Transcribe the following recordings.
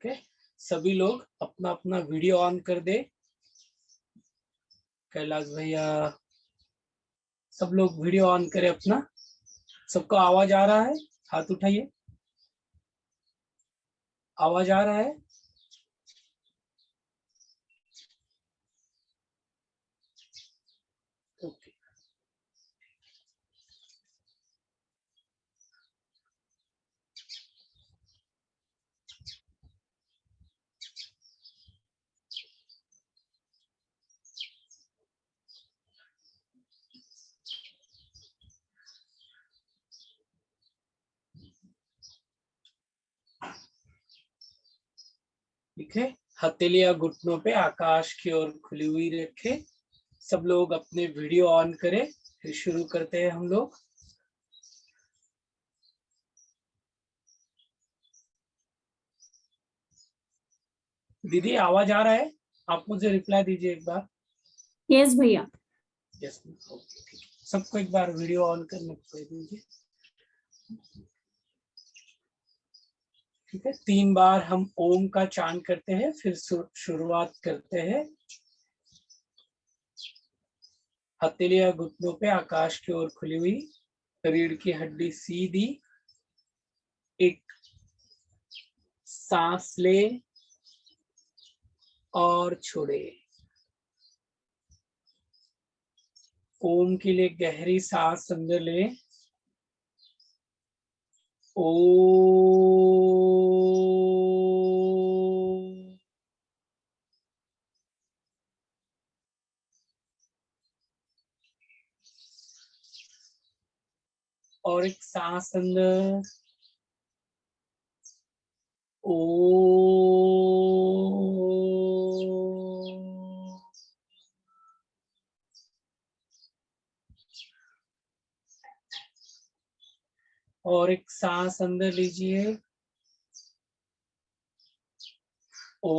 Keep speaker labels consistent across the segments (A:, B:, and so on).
A: ठीक है, सभी लोग अपना अपना वीडियो ऑन कर दे। कैलाश भैया, सब लोग वीडियो ऑन करें अपना। सबको आवाज आ रहा है? हाथ उठाइए। आवाज आ रहा है? ओके। ठीक है, हथेलियां घुटनों पे आकाश की ओर खुली हुई रखे। सब लोग अपने वीडियो ऑन करें, फिर शुरू करते हैं हम लोग। दीदी आवाज आ रहा है? आप मुझे रिप्लाई दीजिए एक बार।
B: यस भैया।
A: यस, ओके, ठीक है। सबको एक बार वीडियो ऑन करने को कह दीजिए। ठीक है, 3 बार हम ओम का चांट करते हैं, फिर शुरुआत करते हैं। हथेलियां घुटनों पे आकाश की ओर खुली हुई, रीढ़ की हड्डी सीधी। एक सांस ले और छोड़े। ओम के लिए गहरी सांस अंदर ले। ओ और एक सांस अंदर। ओ और एक सांस अंदर लीजिए। ओ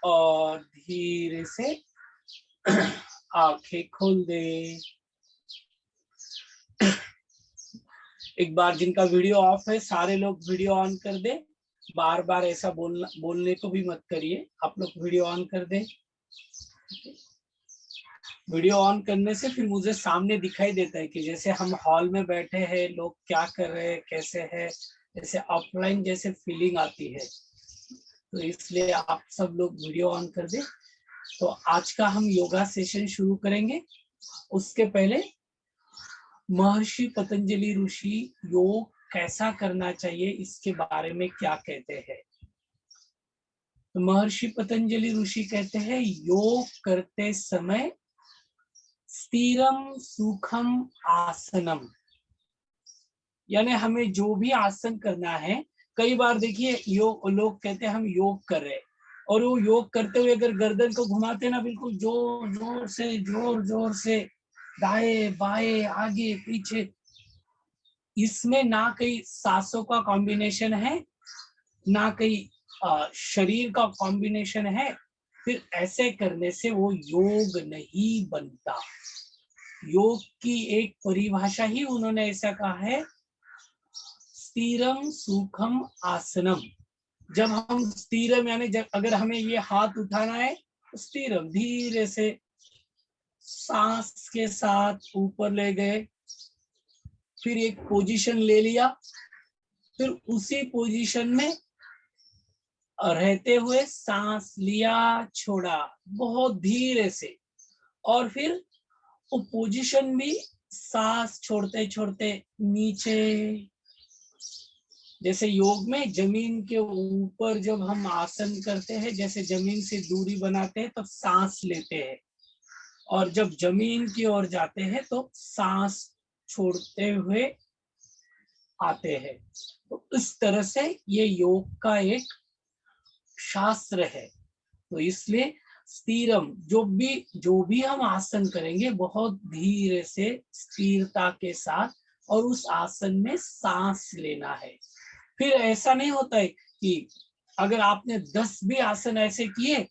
A: और धीरे से आंखें खोल दे। एक बार जिनका वीडियो ऑफ है, सारे लोग वीडियो ऑन कर दे। बार बार ऐसा बोलने को भी मत करिए, आप लोग वीडियो ऑन कर दे। वीडियो ऑन करने से फिर मुझे सामने दिखाई देता है कि जैसे हम हॉल में बैठे हैं, लोग क्या कर रहे हैं, कैसे है, जैसे ऑफलाइन जैसे फीलिंग आती है। तो इसलिए आप सब लोग वीडियो ऑन कर दे। तो आज का हम योगा सेशन शुरू करेंगे। उसके पहले महर्षि पतंजलि ऋषि योग कैसा करना चाहिए इसके बारे में क्या कहते हैं। तो महर्षि पतंजलि ऋषि कहते हैं, योग करते समय स्थिरम सुखम आसनम, यानी हमें जो भी आसन करना है। कई बार देखिए योग, लोग कहते हैं हम योग कर रहे हैं, और वो योग करते हुए अगर गर्दन को घुमाते ना, बिल्कुल जोर जोर से दाएं बाएं आगे पीछे, इसमें ना कहीं सांसों का कॉम्बिनेशन है, ना कहीं शरीर का कॉम्बिनेशन है। फिर ऐसे करने से वो योग नहीं बनता। योग की एक परिभाषा ही उन्होंने ऐसा कहा है, स्थिरम सुखम आसनम। जब हम स्थिरम, यानी जब अगर हमें ये हाथ उठाना है, स्थिरम धीरे से सांस के साथ ऊपर ले गए, फिर एक पोजीशन ले लिया, फिर उसी पोजीशन में रहते हुए सांस लिया, छोड़ा बहुत धीरे से, और फिर वो पोजीशन भी सांस छोड़ते छोड़ते नीचे। जैसे योग में जमीन के ऊपर जब हम आसन करते हैं, जैसे जमीन से दूरी बनाते हैं तब सांस लेते हैं, और जब जमीन की ओर जाते हैं तो सांस छोड़ते हुए आते हैं। तो इस तरह से ये योग का एक शास्त्र है। तो इसलिए स्थिरम, जो भी हम आसन करेंगे बहुत धीरे से स्थिरता के साथ, और उस आसन में सांस लेना है। फिर ऐसा नहीं होता है कि अगर आपने 10 भी आसन ऐसे किए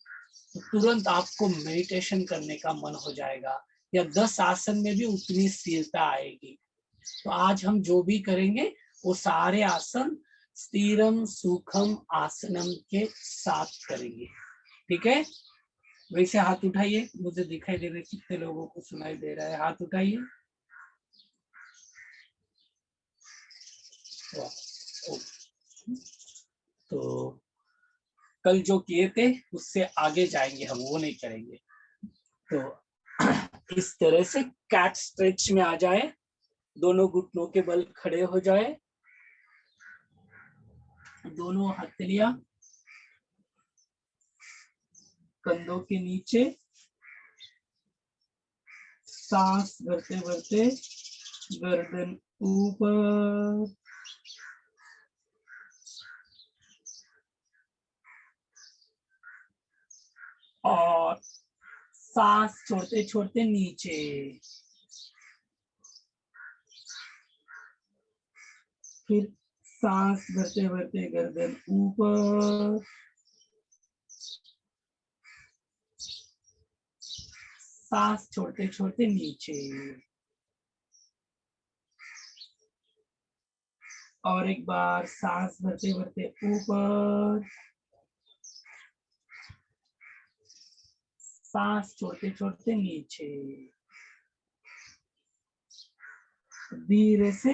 A: तो तुरंत आपको मेडिटेशन करने का मन हो जाएगा, या 10 आसन में भी उतनी स्थिरता आएगी। तो आज हम जो भी करेंगे वो सारे आसन स्थिरम सुखम आसनम के साथ करेंगे, ठीक है। वैसे हाथ उठाइए, मुझे दिखाई दे रहे कितने लोगों को सुनाई दे रहा है, हाथ उठाइए। तो कल जो किए थे उससे आगे जाएंगे हम, वो नहीं करेंगे। तो इस तरह से कैट स्ट्रेच में आ जाए, दोनों घुटनों के बल खड़े हो जाए, दोनों हथेलियां कंधों के नीचे, सांस भरते भरते गर्दन ऊपर और सांस छोड़ते छोड़ते नीचे, फिर सांस भरते भरते गर्दन ऊपर, सांस छोड़ते छोड़ते नीचे, और एक बार सांस भरते भरते ऊपर, सांस छोड़ते छोड़ते नीचे। धीरे से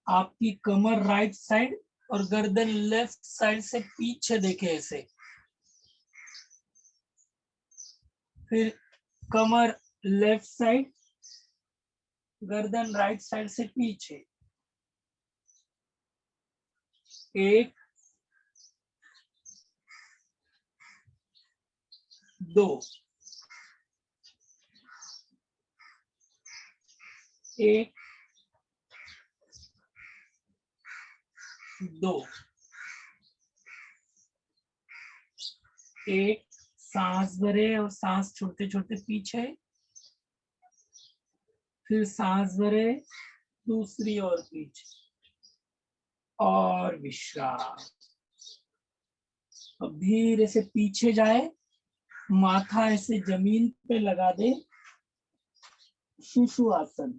A: आपकी कमर राइट साइड और गर्दन लेफ्ट साइड से पीछे देखे ऐसे, फिर कमर लेफ्ट साइड, गर्दन राइट साइड से पीछे। 1 2, 1 2, 1, सांस भरे और सांस छोड़ते छोड़ते पीछे, फिर सांस भरे दूसरी ओर पीछे, और विश्राम। अब धीरे से पीछे जाए, माथा ऐसे जमीन पे लगा दे, शिशु आसन।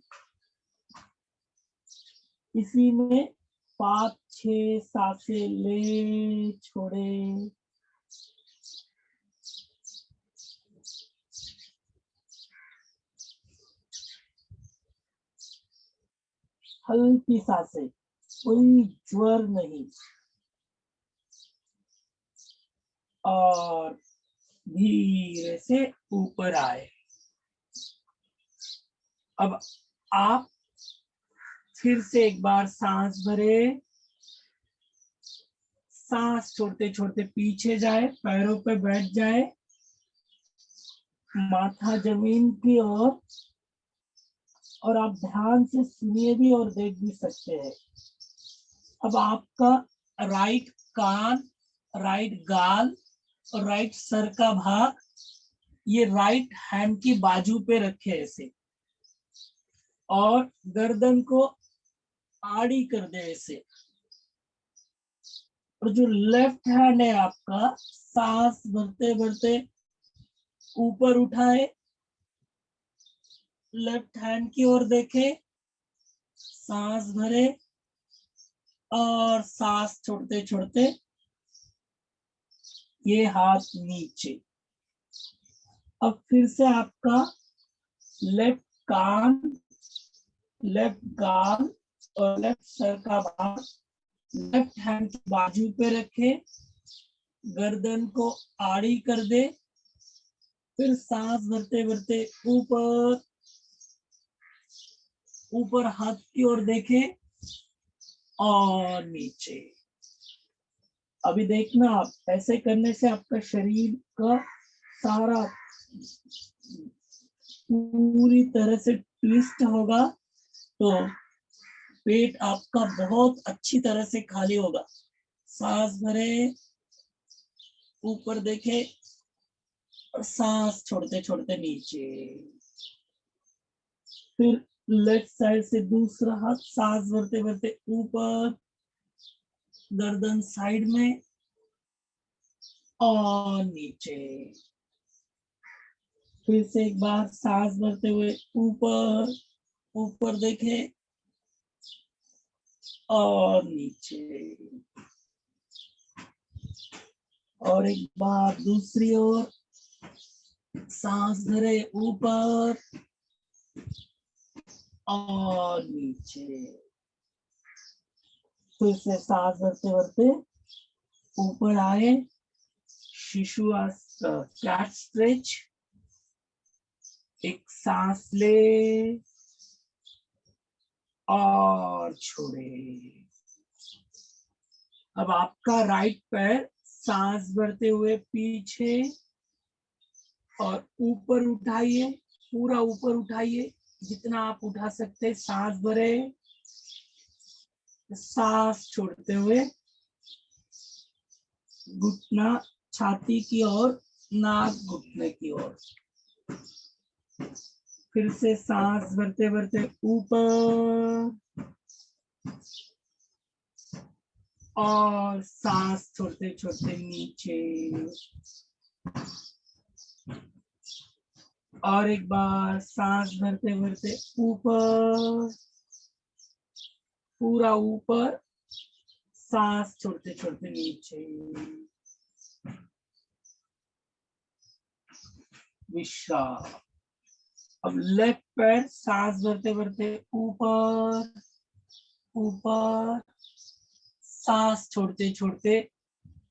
A: इसी में 5-6 सांसें ले छोड़े, हल्की सांसें, कोई ज्वर नहीं, और धीरे से ऊपर आए। अब आप फिर से एक बार सांस भरे, सांस छोड़ते छोड़ते पीछे जाए, पैरों पे बैठ जाए, माथा जमीन की ओर, और आप ध्यान से सुनिए भी और देख भी सकते हैं। अब आपका राइट कान, राइट गाल और राइट सर का भाग ये राइट हैंड की बाजू पे रखे ऐसे, और गर्दन को आड़ी कर दे ऐसे, और जो लेफ्ट हैंड है आपका, सांस भरते भरते ऊपर उठाए, लेफ्ट हैंड की ओर देखे, सांस भरे और सांस छोड़ते छोड़ते ये हाथ नीचे। अब फिर से आपका लेफ्ट कान, लेफ्ट गाल और लेफ्ट सर का भाग लेफ्ट हैंड की बाजू पे रखे, गर्दन को आड़ी कर दे, फिर सांस भरते भरते ऊपर ऊपर हाथ की ओर देखे और नीचे। अभी देखना, आप ऐसे करने से आपका शरीर का सारा पूरी तरह से ट्विस्ट होगा, तो पेट आपका बहुत अच्छी तरह से खाली होगा। सांस भरे, ऊपर देखे और सांस छोड़ते छोड़ते नीचे, फिर लेफ्ट साइड से दूसरा हाथ, सांस भरते भरते ऊपर, गर्दन साइड में और नीचे। फिर से एक बार सांस भरते हुए ऊपर ऊपर देखें और नीचे, और एक बार दूसरी ओर सांस भरे ऊपर और नीचे। फिर से सांस भरते भरते ऊपर आए, शिशु कैट स्ट्रेच। एक सांस ले और छोड़े। अब आपका राइट पैर सांस भरते हुए पीछे और ऊपर उठाइए, पूरा ऊपर उठाइए जितना आप उठा सकते। सांस भरे, सांस छोड़ते हुए घुटना छाती की ओर, नाक घुटने की ओर। फिर से सांस भरते भरते ऊपर और सांस छोड़ते छोड़ते नीचे। और एक बार सांस भरते भरते ऊपर, पूरा ऊपर, सांस छोड़ते छोड़ते नीचे। विश्राम। अब लेफ्ट पैर सांस भरते भरते ऊपर ऊपर, सांस छोड़ते छोड़ते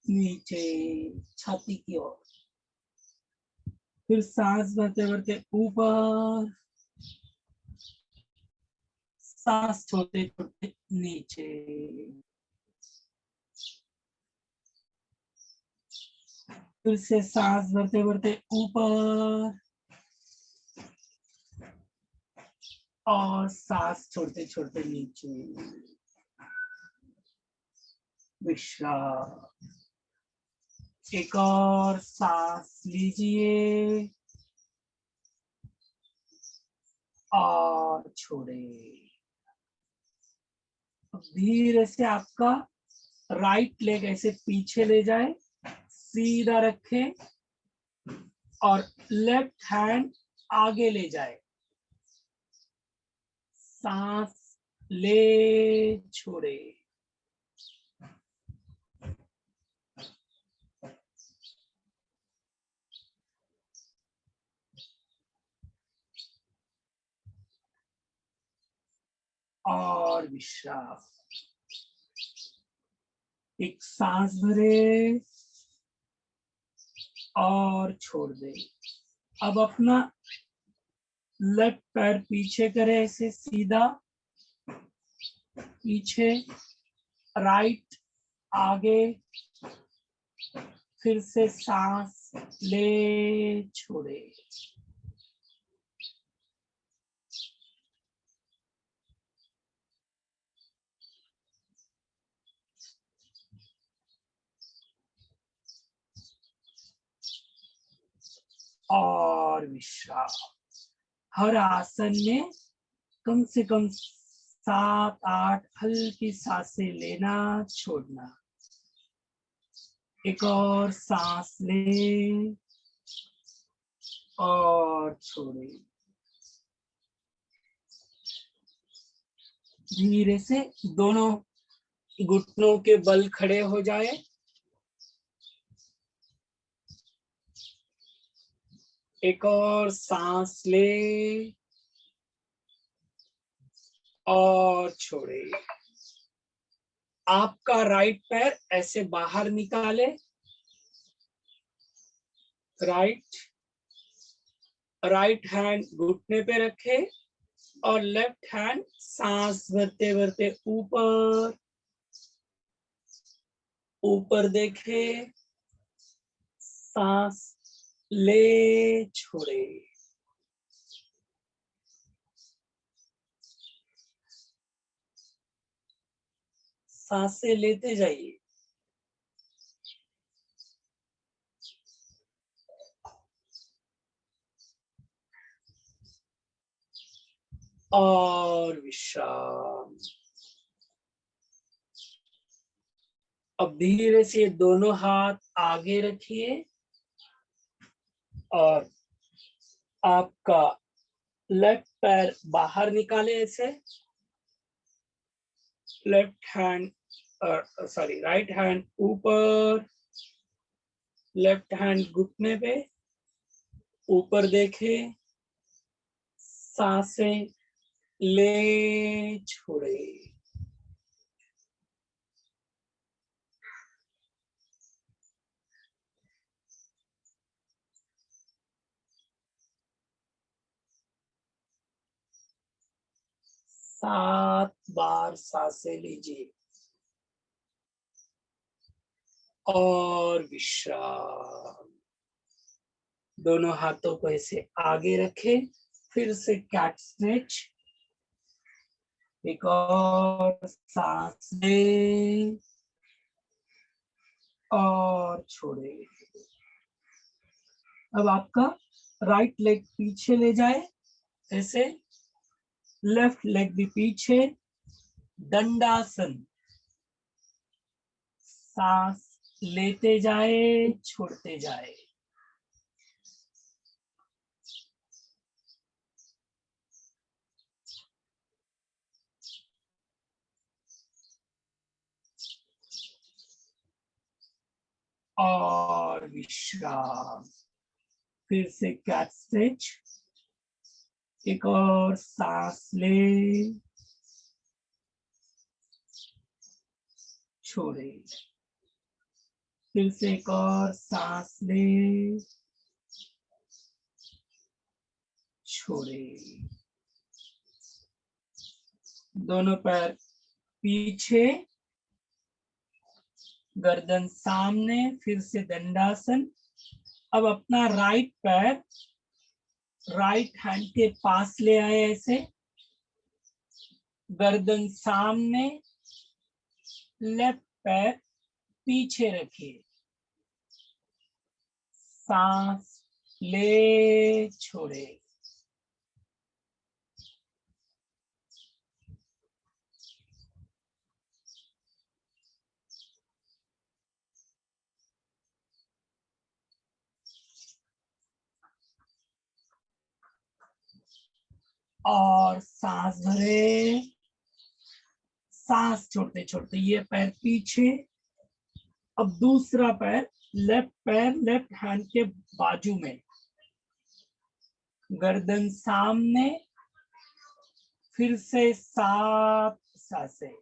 A: नीचे छाती की ओर। फिर सांस भरते भरते ऊपर, सांस छोड़ते छोड़ते नीचे। फिर से सांस भरते भरते ऊपर और सांस छोड़ते छोड़ते नीचे। विश्राम। एक और सांस लीजिए और छोड़े। धीरे से आपका राइट लेग ऐसे पीछे ले जाए, सीधा रखें और लेफ्ट हैंड आगे ले जाए। सांस ले छोड़े। और विश्राम। एक सांस भरे और छोड़ दे। अब अपना लेफ्ट पैर पीछे करे, ऐसे सीधा पीछे, राइट आगे। फिर से सांस ले छोड़े। और विश्राम। हर आसन में कम से कम 7-8 हल्की सांसें लेना छोड़ना। एक और सांस ले और छोड़े। धीरे से दोनों घुटनों के बल खड़े हो जाए। एक और सांस ले और छोड़े। आपका राइट पैर ऐसे बाहर निकाले, राइट हैंड घुटने पे रखे और लेफ्ट हैंड सांस भरते भरते ऊपर ऊपर देखे, सांस ले छोड़े। सांसें लेते जाइए। और विश्राम। अब धीरे से दोनों हाथ आगे रखिए और आपका लेफ्ट पैर बाहर निकाले ऐसे, left hand sorry right hand ऊपर, लेफ्ट हैंड घुटने पे ऊपर देखे, सांसें ले छोड़े। सात बार सांसें लीजिए और विश्राम। दोनों हाथों को ऐसे आगे रखें, फिर से कैट स्ट्रेच। एक और सांस ले और छोड़े। अब आपका राइट लेग पीछे ले जाए ऐसे, लेफ्ट लेग भी पीछे, दंडासन। सांस लेते जाए, छोड़ते जाए। और विश्राम। फिर से कैट स्ट्रेच। एक और सांस ले, छोड़े। फिर से एक और सांस ले, छोड़े। दोनों पैर पीछे, गर्दन सामने, फिर से दंडासन। अब अपना राइट पैर राइट हैंड के पास ले आए ऐसे, गर्दन सामने, लेफ्ट पैर पीछे रखिए। सांस ले, छोड़े। और सांस भरे, सांस छोड़ते छोड़ते ये पैर पीछे। अब दूसरा पैर लेफ्ट हैंड के बाजू में, गर्दन सामने, फिर से 7 सांसें।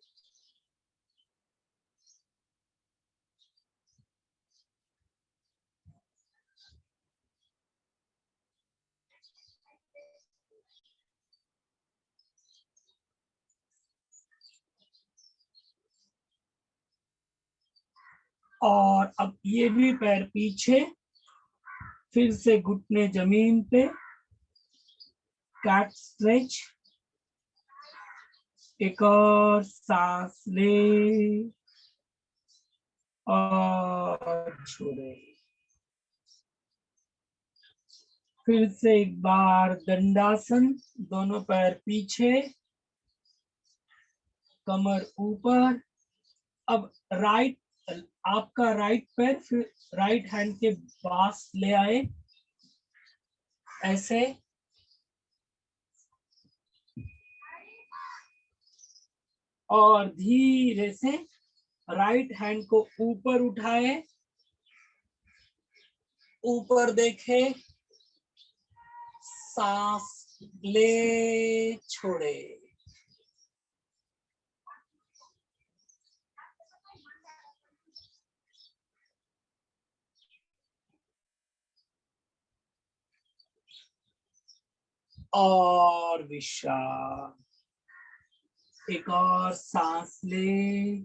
A: और अब ये भी पैर पीछे, फिर से घुटने जमीन पे, कैट स्ट्रेच। एक और सांस ले और छोड़े। फिर से एक बार दंडासन, दोनों पैर पीछे, कमर ऊपर। अब आपका राइट पैर फिर राइट हैंड के पास ले आए ऐसे, और धीरे से राइट हैंड को ऊपर उठाए, ऊपर देखे, सांस ले, छोड़े। और विश्राम। एक और सांस ले,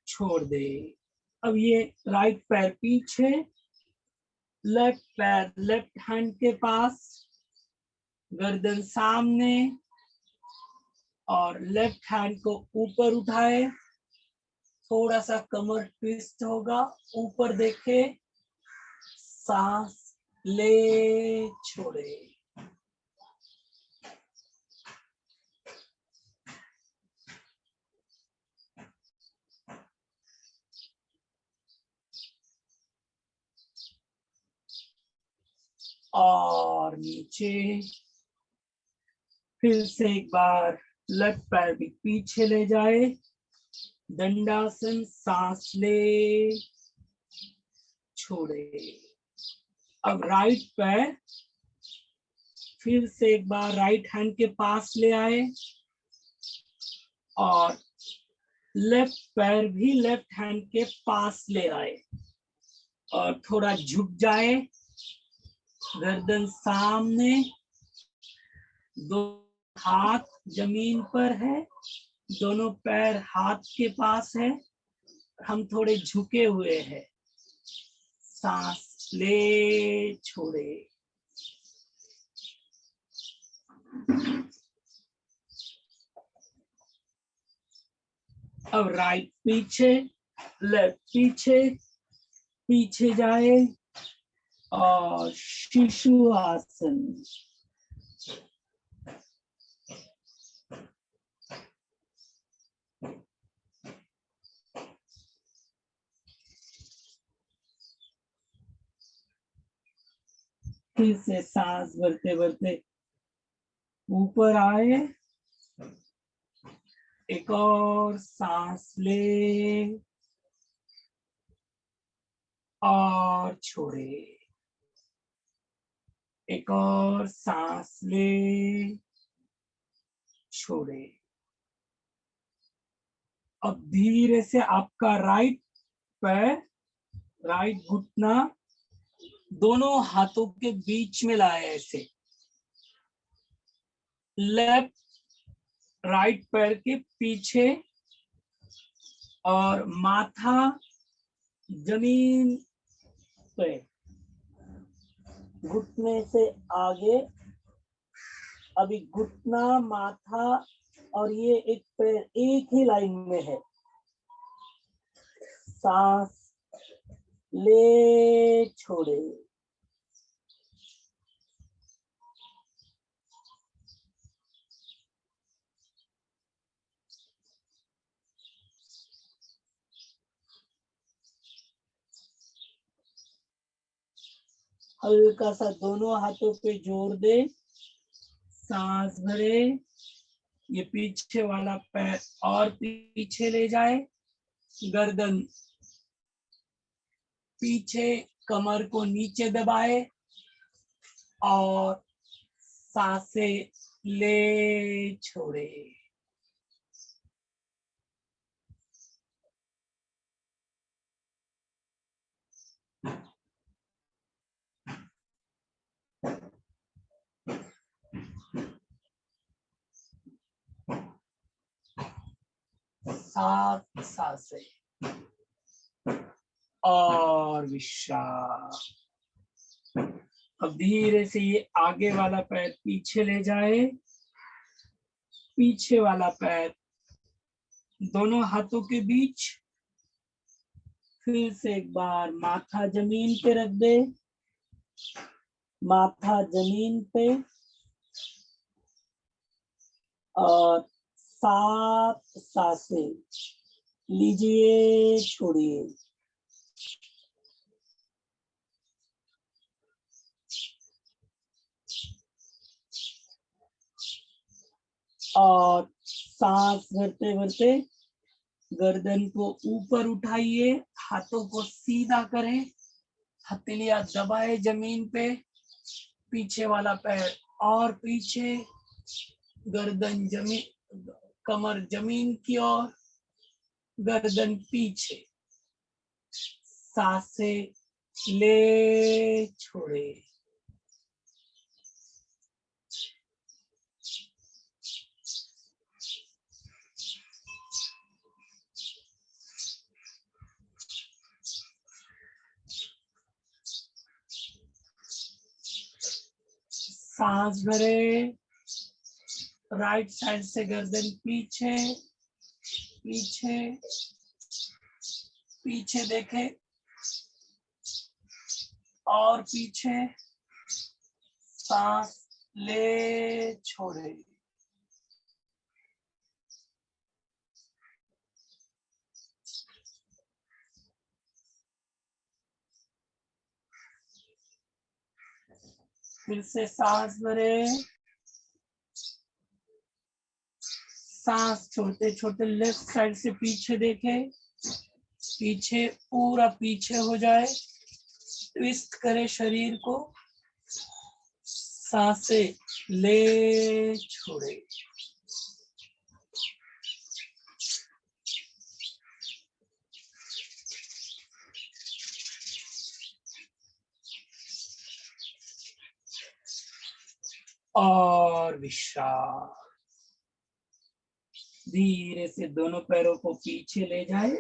A: छोड़ दे। अब ये राइट पैर पीछे, लेफ्ट पैर लेफ्ट हैंड के पास, गर्दन सामने, और लेफ्ट हैंड को ऊपर उठाए। थोड़ा सा कमर ट्विस्ट होगा, ऊपर देखे, सांस ले, छोड़े। और नीचे। फिर से एक बार लेफ्ट पैर भी पीछे ले जाए, दंडासन, सांस ले, छोड़े। अब राइट पैर फिर से एक बार राइट हैंड के पास ले आए और लेफ्ट पैर भी लेफ्ट हैंड के पास ले आए और थोड़ा झुक जाए, गर्दन सामने, दो हाथ जमीन पर है, दोनों पैर हाथ के पास है, हम थोड़े झुके हुए हैं। सांस ले, छोड़े। अब राइट पीछे, लेफ्ट पीछे, पीछे जाए और शिशु आसन। फिर से सांस भरते भरते ऊपर आए, एक और सांस ले और छोड़े, एक और सांस ले, छोड़े। अब धीरे से आपका राइट पैर, राइट घुटना दोनों हाथों के बीच में लाए ऐसे, लेफ्ट राइट पैर के पीछे और माथा जमीन पे, घुटने से आगे। अभी घुटना, माथा और ये एक पैर एक ही लाइन में है। सांस ले, छोड़े। हल्का सा दोनों हाथों पे जोर दे, सांस भरे, ये पीछे वाला पैर और पीछे ले जाए, गर्दन पीछे, कमर को नीचे दबाए और सांसें ले, छोड़े। सात सांसें और विश्राम। अब धीरे से ये आगे वाला पैर पीछे ले जाए, पीछे वाला पैर दोनों हाथों के बीच। फिर से एक बार माथा जमीन पे रख दे, माथा जमीन पे और 7 सांसें लीजिए, छोड़िए। और सांस भरते भरते गर्दन को ऊपर उठाइए, हाथों को सीधा करें, हथेलियां दबाए जमीन पे, पीछे वाला पैर और पीछे, गर्दन जमीन, कमर जमीन की ओर, गर्दन पीछे। सांसें ले, छोड़े। सांस भरे, राइट साइड से गर्दन पीछे, पीछे, पीछे देखे और पीछे, सांस ले, छोड़े। फिर से सांस भरे, सांस छोड़ते छोड़ते लेफ्ट साइड से पीछे देखे, पीछे पूरा पीछे हो जाए, ट्विस्ट करे शरीर को, सांसें ले छोड़े। और विश्राम। धीरे से दोनों पैरों को पीछे ले जाए,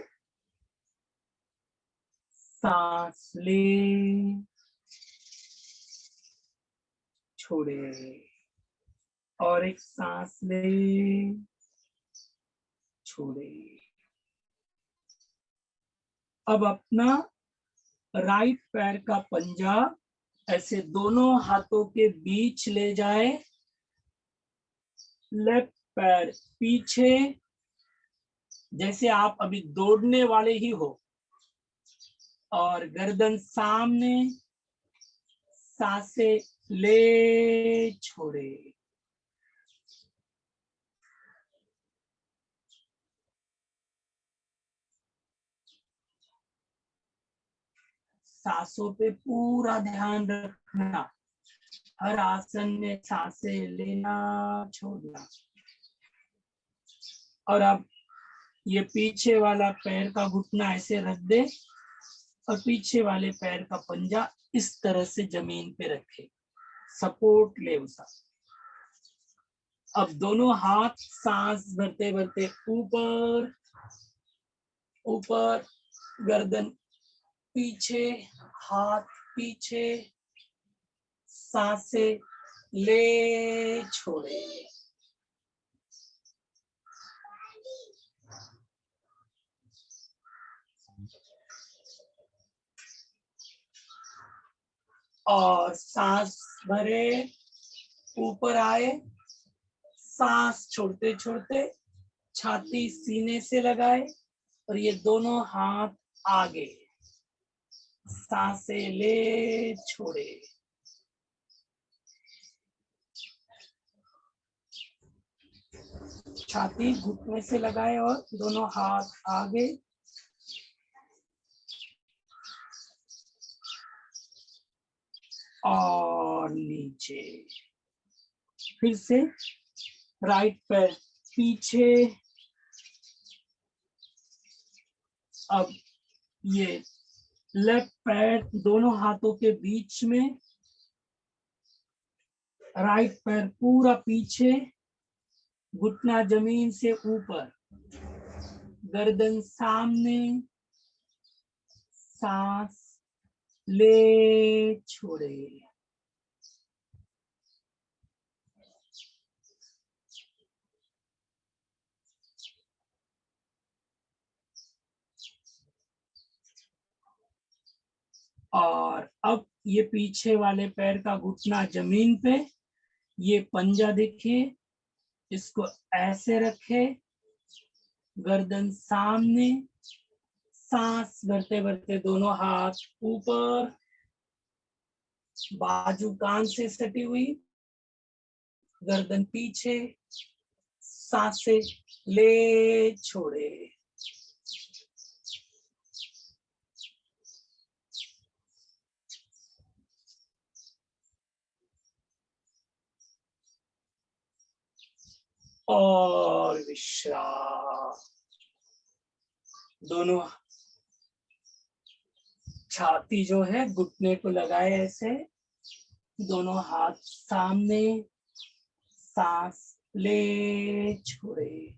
A: सांस ले छोड़े, और एक सांस ले छोड़े। अब अपना राइट पैर का पंजा ऐसे दोनों हाथों के बीच ले जाए, लेफ्ट पैर पीछे, जैसे आप अभी दौड़ने वाले ही हो, और गर्दन सामने, सांसें ले छोड़े। सांसों पे पूरा ध्यान रखना, हर आसन में सांसें लेना छोड़ना। और अब ये पीछे वाला पैर का घुटना ऐसे रख दे, और पीछे वाले पैर का पंजा इस तरह से जमीन पे रखे, सपोर्ट ले उसका। अब दोनों हाथ सांस भरते भरते ऊपर ऊपर, गर्दन पीछे, हाथ पीछे, सांसें ले छोड़े। और सांस भरे, ऊपर आए, सांस छोड़ते छोड़ते छाती सीने से लगाए, और ये दोनों हाथ आगे, सांसें ले छोड़े। छाती घुटने से लगाए और दोनों हाथ आगे, और नीचे। फिर से राइट पैर पीछे। अब ये लेफ्ट पैर दोनों हाथों के बीच में, राइट पैर पूरा पीछे, घुटना जमीन से ऊपर, गर्दन सामने, सांस ले छोड़े। और अब ये पीछे वाले पैर का घुटना जमीन पे, ये पंजा देखिए, इसको ऐसे रखे, गर्दन सामने, सांस भरते भरते दोनों हाथ ऊपर, बाजू कान से सटी हुई, गर्दन पीछे, सांसें ले छोड़े। और विश्राम। दोनों छाती जो है घुटने को लगाए ऐसे, दोनों हाथ सामने, सांस ले छोड़े।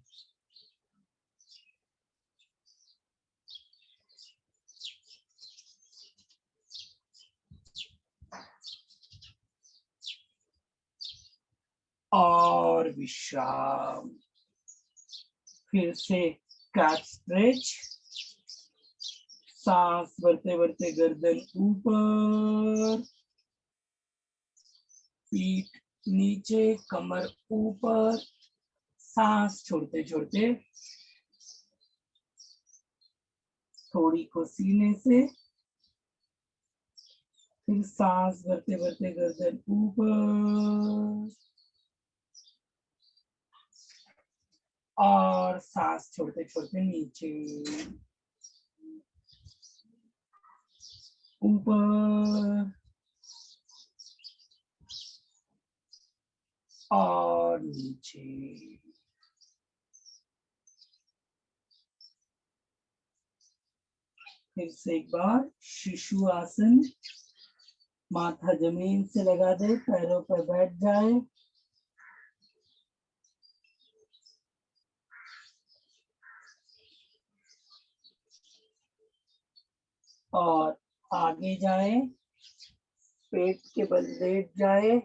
A: और विश्राम। फिर से कैट स्ट्रेच, सांस भरते भरते गर्दन ऊपर, पीठ नीचे, कमर ऊपर, सांस छोड़ते छोड़ते थोड़ी को सीने से, फिर सांस भरते भरते गर्दन ऊपर और सांस छोड़ते छोड़ते नीचे ऊपर और नीचे। फिर से एक बार शिशु आसन, माथा जमीन से लगा दे, पैरों पर बैठ जाए और आगे जाए, पेट के बल लेट जाए,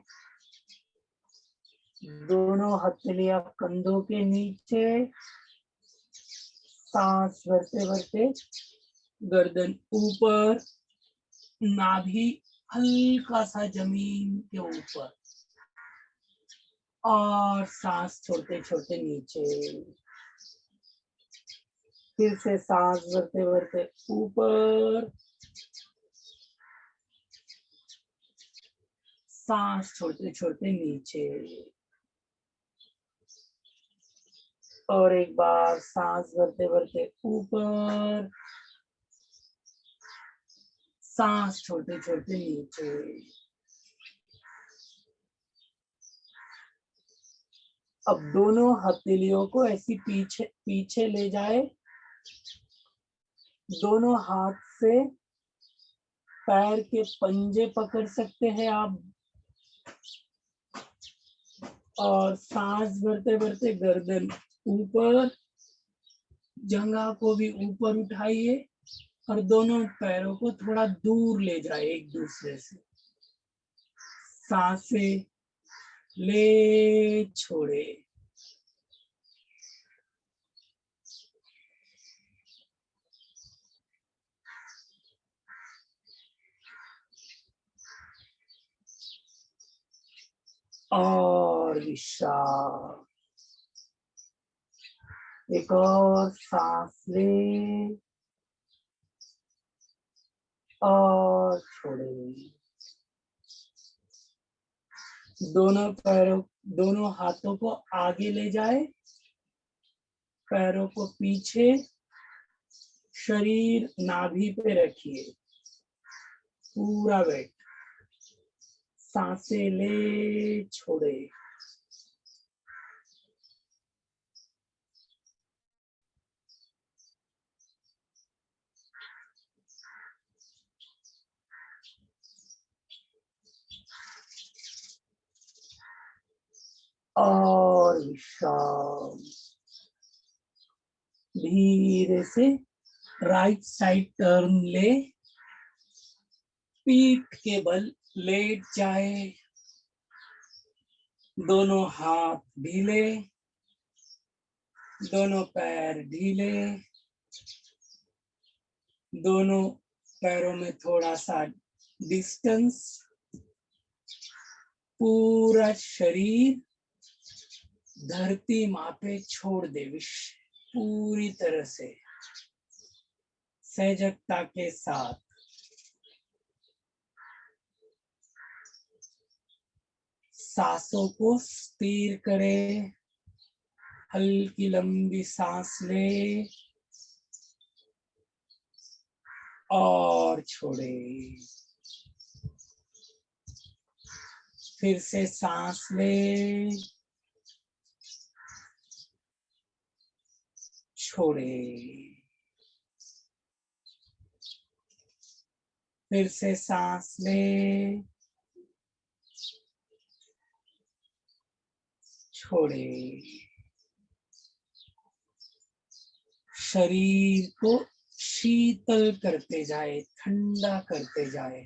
A: दोनों हथेलियां कंधों के नीचे, सांस भरते भरते गर्दन ऊपर, नाभि हल्का सा जमीन के ऊपर और सांस छोड़ते छोड़ते नीचे। फिर से सांस भरते भरते ऊपर, सांस छोड़ते छोड़ते नीचे और एक बार सांस भरते भरते ऊपर, सांस छोड़ते छोड़ते नीचे। अब दोनों हथेलियों को ऐसी पीछे पीछे ले जाए, दोनों हाथ से पैर के पंजे पकड़ सकते हैं आप और सांस भरते भरते गर्दन ऊपर, जंघा को भी ऊपर उठाइए और दोनों पैरों को थोड़ा दूर ले जाए एक दूसरे से। सांसें ले छोड़े। और विश्राम। एक और सांस ले और छोड़े। दोनों हाथों को आगे ले जाए, पैरों को पीछे, शरीर नाभि पे रखिए, पूरा वेट। सांसें ले छोड़े। और विश्राम। धीरे से राइट साइड टर्न ले, पीठ के बल लेट जाए, दोनों हाथ ढीले, दोनों पैर ढीले, दोनों पैरों में थोड़ा सा डिस्टेंस, पूरा शरीर धरती माँ पे छोड़ दे, पूरी तरह से सहजता के साथ। सांसों को स्थिर करे, हल्की लंबी सांस ले और छोड़े। फिर से सांस ले, छोड़े। फिर से सांस ले, छोड़े। शरीर को शीतल करते जाए, ठंडा करते जाए।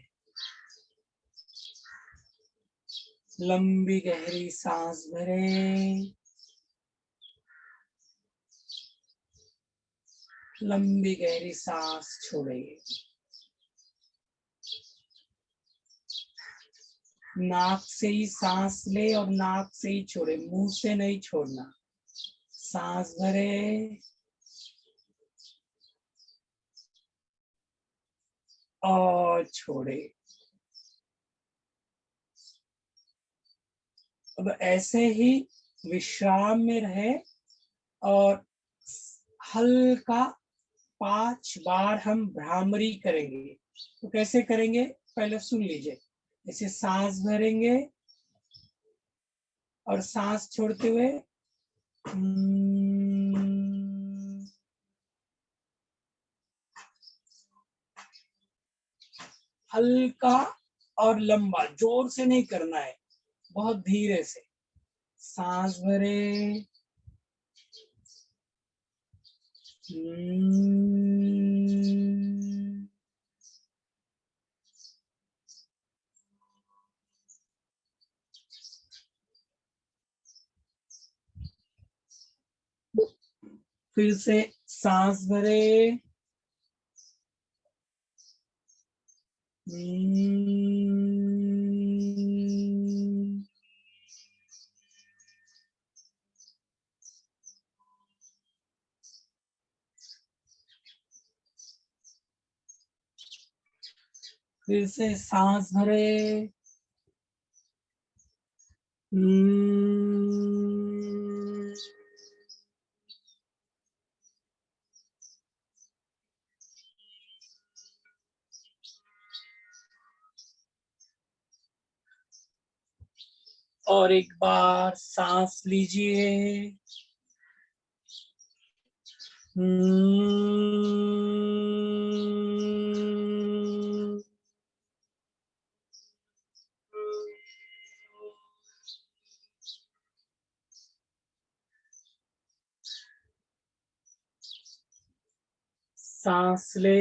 A: लंबी गहरी सांस भरें, लंबी गहरी सांस छोड़े। नाक से ही सांस ले और नाक से ही छोड़े, मुंह से नहीं छोड़ना। सांस भरे और छोड़े। अब ऐसे ही विश्राम में रहे और हल्का 5 बार हम भ्रामरी करेंगे। तो कैसे करेंगे पहले सुन लीजिए। ऐसे सांस भरेंगे और सांस छोड़ते हुए हल्का और लंबा, जोर से नहीं करना है, बहुत धीरे से सांस भरे फिर से सांस भरे फिर से सांस भरे और एक बार सांस लीजिए। सांस ले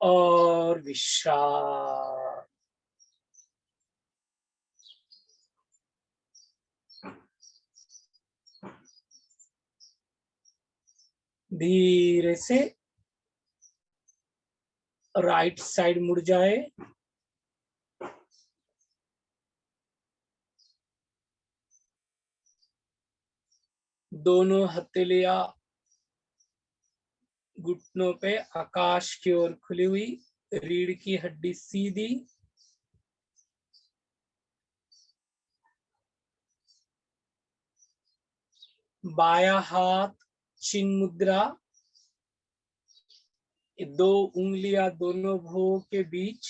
A: और विश्राम। धीरे से राइट साइड मुड़ जाए। दोनों हथेलियां घुटनों पे आकाश की ओर खुली हुई, रीढ़ की हड्डी सीधी। बायां हाथ चिन्ह मुद्रा, 2 उंगलियां दोनों भुवों के बीच,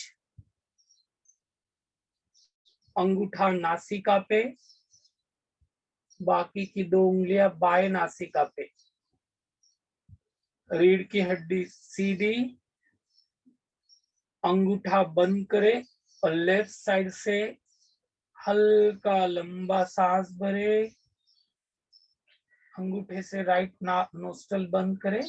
A: अंगूठा नासिका पे, बाकी की 2 उंगलियां बाएं नासिका पे। रीढ़ की हड्डी सीधी, अंगूठा बंद करे और लेफ्ट साइड से हल्का लंबा सांस भरे। अंगूठे से राइट नोस्ट्रल बंद करे।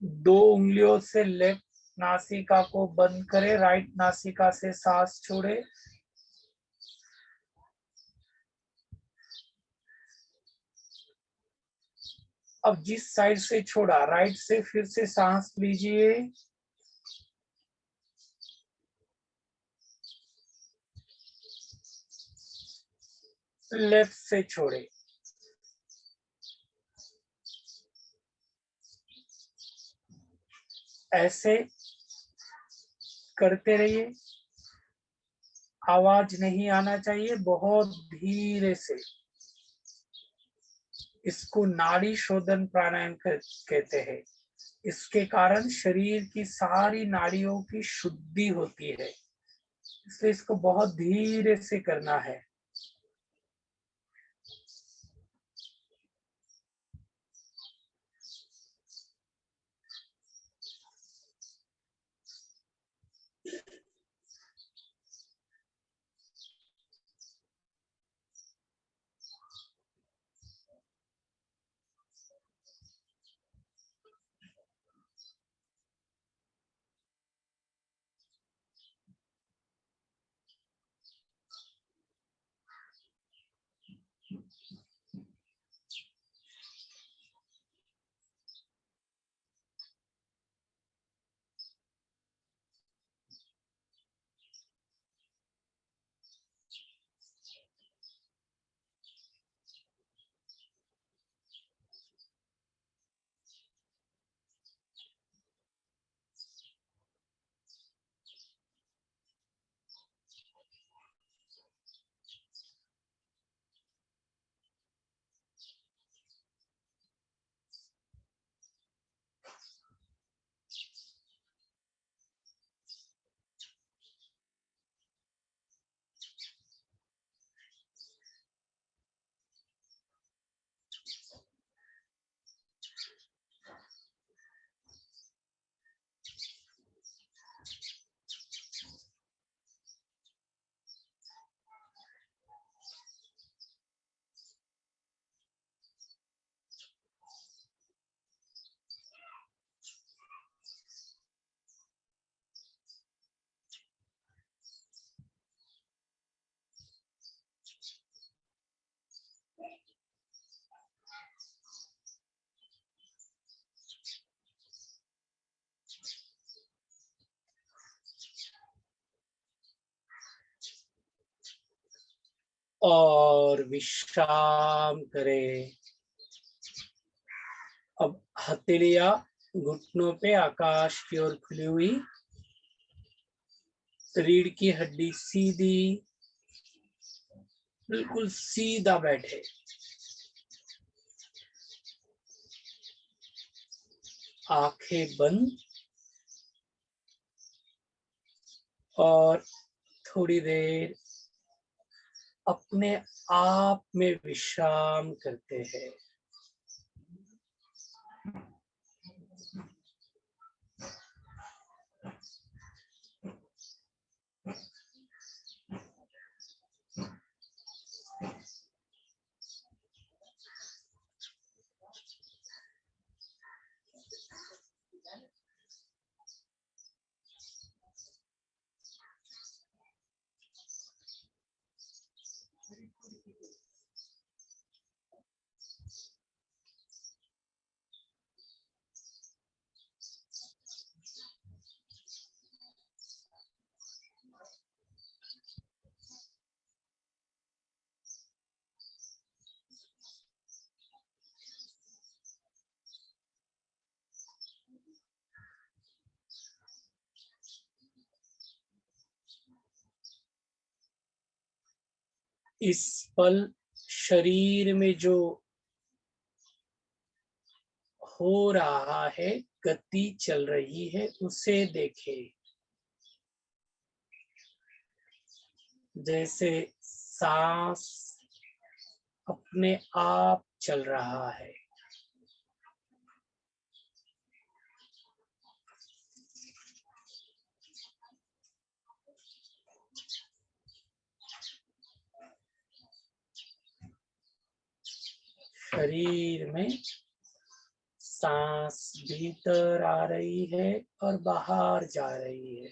A: दो उंगलियों से लेफ्ट नासिका को बंद करे, राइट नासिका से सांस छोड़े। अब जिस साइड से छोड़ा राइट से फिर से सांस लीजिए। लेफ्ट से छोड़े। ऐसे करते रहिए। आवाज नहीं आना चाहिए, बहुत धीरे से। इसको नाड़ी शोधन प्राणायाम कहते हैं। इसके कारण शरीर की सारी नाड़ियों की शुद्धि होती है, इसलिए इसको बहुत धीरे से करना है। और विश्राम करें। अब हथेलियां घुटनों पे आकाश की ओर खुली हुई, रीढ़ की हड्डी सीधी, बिल्कुल सीधा बैठे। आंखें बंद और थोड़ी देर अपने आप में विश्राम करते हैं। इस पल शरीर में जो हो रहा है, गति चल रही है, उसे देखें। जैसे सांस अपने आप चल रहा है। शरीर में सांस भीतर आ रही है और बाहर जा रही है।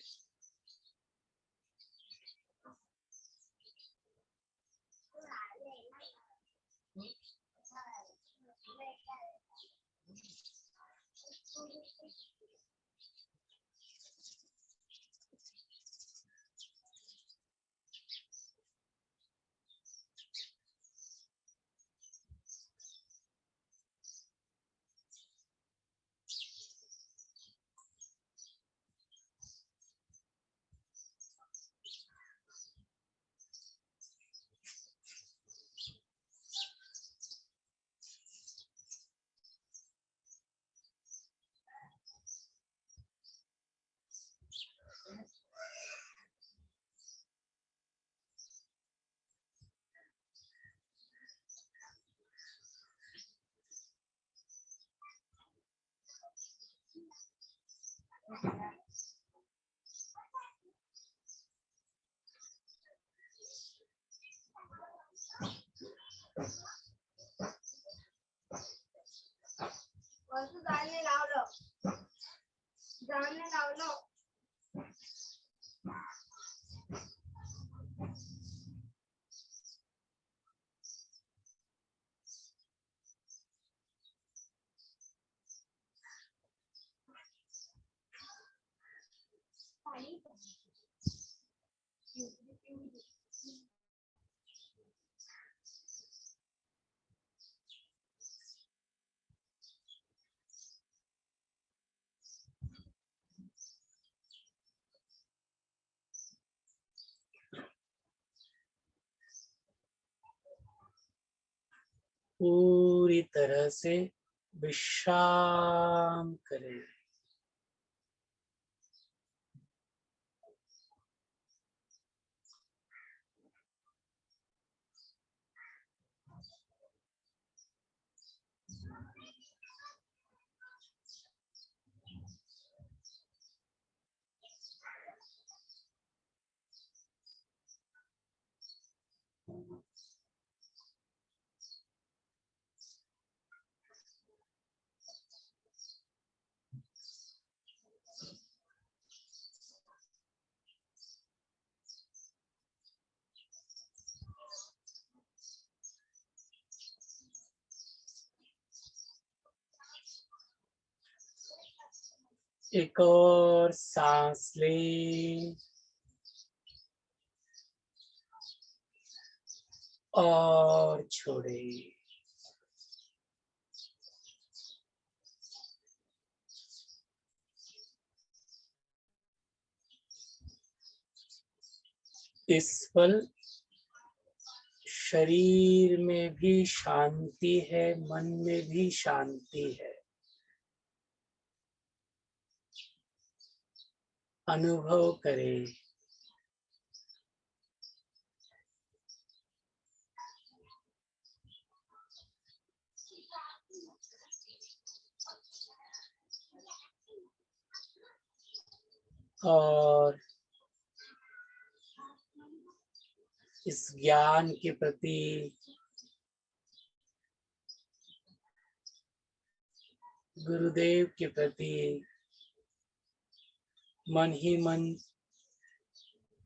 A: पूरी तरह से विश्राम करें। एक और सांस लें। और छोड़े। इस पल शरीर में भी शांति है, मन में भी शांति है। अनुभव करें। और इस ज्ञान के प्रति, गुरुदेव के प्रति मन ही मन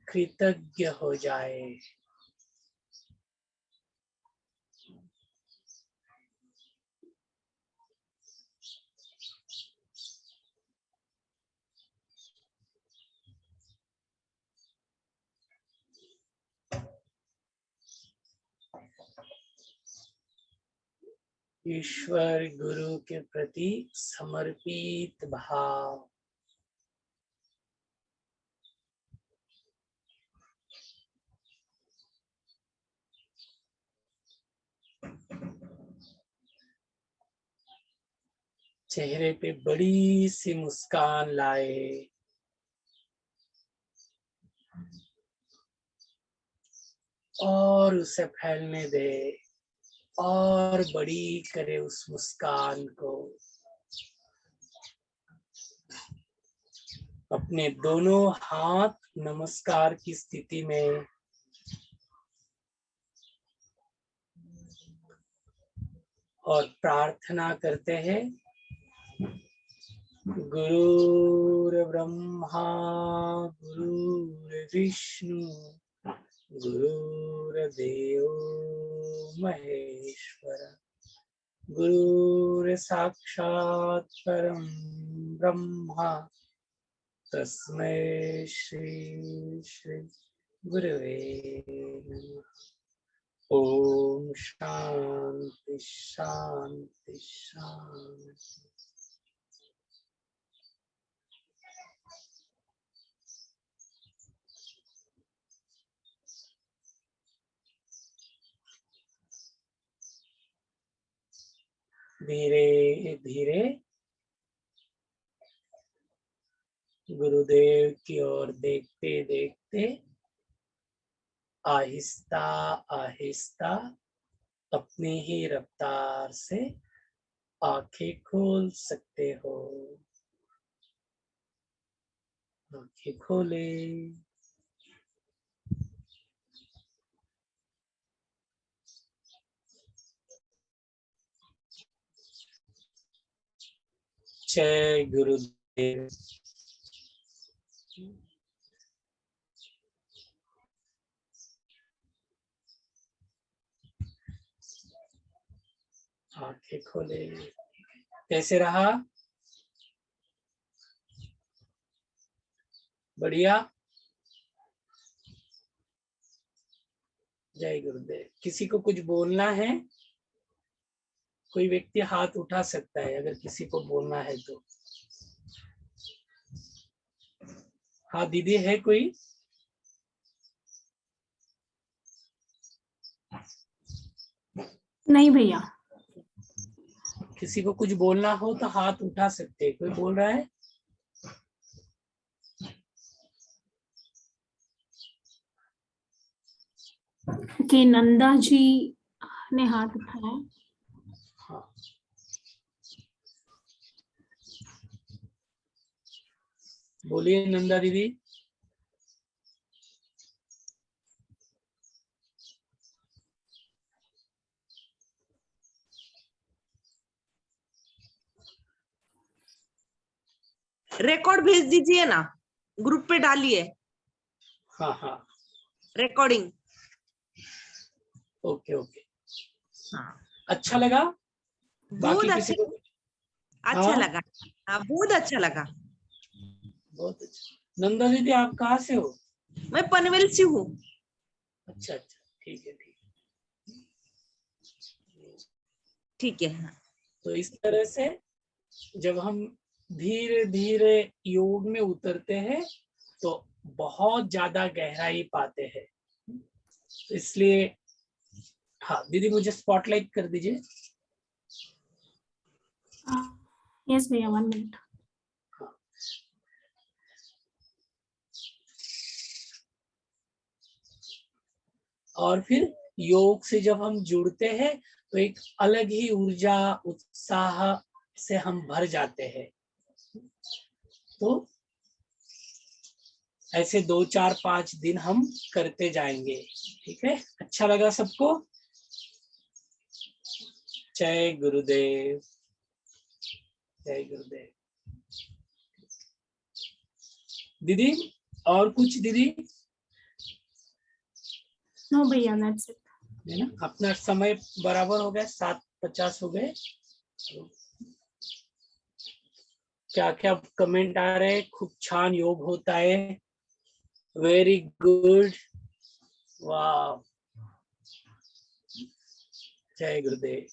A: कृतज्ञ हो जाए। ईश्वर गुरु के प्रति समर्पित भाव। चेहरे पे बड़ी सी मुस्कान लाए। और उसे फैलने दे, और बड़ी करे उस मुस्कान को। अपने दोनों हाथ नमस्कार की स्थिति में और प्रार्थना करते हैं। गुरुर् ब्रह्मा गुरुर्विष्णु गुरुर्देवो महेश्वर गुरुर् साक्षात् परम ब्रह्मा तस्मै श्री श्री गुरवे नमः। ओम शांति शांति शांति। धीरे धीरे गुरुदेव की ओर देखते देखते आहिस्ता आहिस्ता अपनी ही रफ्तार से आंखें खोल सकते हो। आंखें खोले। जय गुरुदेव। आंखें खोले। कैसे रहा? बढ़िया। जय गुरुदेव। किसी को कुछ बोलना है? कोई व्यक्ति हाथ उठा सकता है अगर किसी को बोलना है तो। हाँ दीदी, है कोई?
B: नहीं भैया।
A: किसी को कुछ बोलना हो तो हाथ उठा सकते हैं। कोई बोल रहा है?
B: कि नंदा जी ने हाथ उठाया।
A: हाँ, बोलिए नंदा दीदी।
C: रिकॉर्ड भेज दीजिए ना, ग्रुप पे डालिए।
A: हाँ हाँ,
C: रिकॉर्डिंग।
A: Okay okay.
C: हाँ,
A: अच्छा लगा?
C: बहुत
A: किसी को?
C: अच्छा
A: हाँ?
C: लगा। हाँ, बहुत अच्छा लगा।
A: बहुत अच्छा। नंदा दीदी, आप कहाँ से हो?
C: मैं पनवेल से हूँ।
A: अच्छा अच्छा, ठीक है ठीक है।
C: ठीक है।
A: तो इस तरह से जब हम धीरे धीरे योग में उतरते हैं तो बहुत ज्यादा गहराई पाते हैं। इसलिए हाँ दीदी मुझे स्पॉटलाइट कर दीजिए।
B: यस भैया, 1 मिनट।
A: और फिर योग से जब हम जुड़ते हैं तो एक अलग ही ऊर्जा उत्साह से हम भर जाते हैं। तो ऐसे 2 4 5 दिन हम करते जाएंगे। ठीक है, अच्छा लगा सबको? जय गुरुदेव, जय गुरुदेव। दीदी और कुछ दीदी?
B: नो भैया, दैट्स इट।
A: है ना, अपना समय बराबर हो गया, 7:50 हो गए। क्या क्या कमेंट आ रहे हैं? खूब छान योग होता है, वेरी गुड, वाह, जय गुरुदेव।